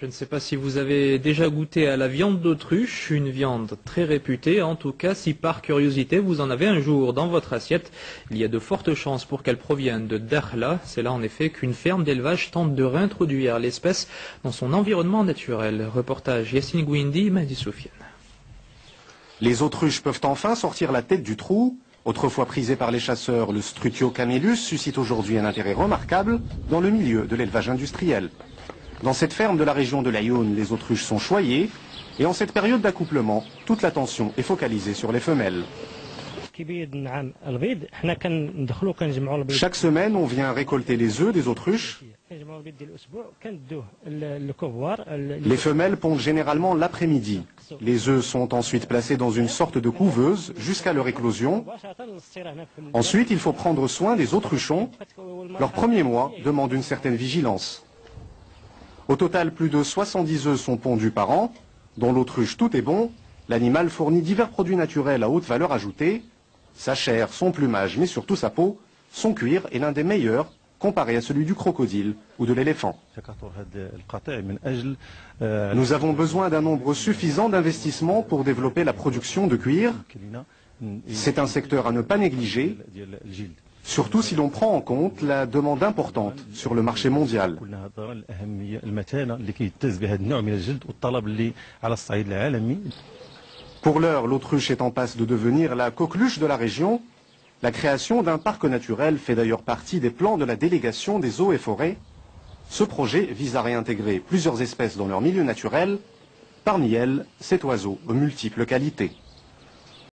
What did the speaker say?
Je ne sais pas si vous avez déjà goûté à la viande d'autruche, une viande très réputée. En tout cas, si par curiosité vous en avez un jour dans votre assiette, il y a de fortes chances pour qu'elle provienne de Dakhla. C'est là en effet qu'une ferme d'élevage tente de réintroduire l'espèce dans son environnement naturel. Reportage Yassine Gouindi, Mahdi Soufiane. Les autruches peuvent enfin sortir la tête du trou. Autrefois prisé par les chasseurs, le Strutio camellus suscite aujourd'hui un intérêt remarquable dans le milieu de l'élevage industriel. Dans cette ferme de la région de l'Aïoun, les autruches sont choyées et en cette période d'accouplement, toute l'attention est focalisée sur les femelles. Chaque semaine, on vient récolter les œufs des autruches. Les femelles pondent généralement l'après-midi. Les œufs sont ensuite placés dans une sorte de couveuse jusqu'à leur éclosion. Ensuite, il faut prendre soin des autruchons. Leurs premiers mois demandent une certaine vigilance. Au total, plus de 70 œufs sont pondus par an. Dans l'autruche, tout est bon. L'animal fournit divers produits naturels à haute valeur ajoutée. Sa chair, son plumage, mais surtout sa peau, son cuir est l'un des meilleurs comparé à celui du crocodile ou de l'éléphant. Nous avons besoin d'un nombre suffisant d'investissements pour développer la production de cuir. C'est un secteur à ne pas négliger, surtout si l'on prend en compte la demande importante sur le marché mondial. Pour l'heure, l'autruche est en passe de devenir la coqueluche de la région. La création d'un parc naturel fait d'ailleurs partie des plans de la délégation des eaux et forêts. Ce projet vise à réintégrer plusieurs espèces dans leur milieu naturel. Parmi elles, cet oiseau aux multiples qualités.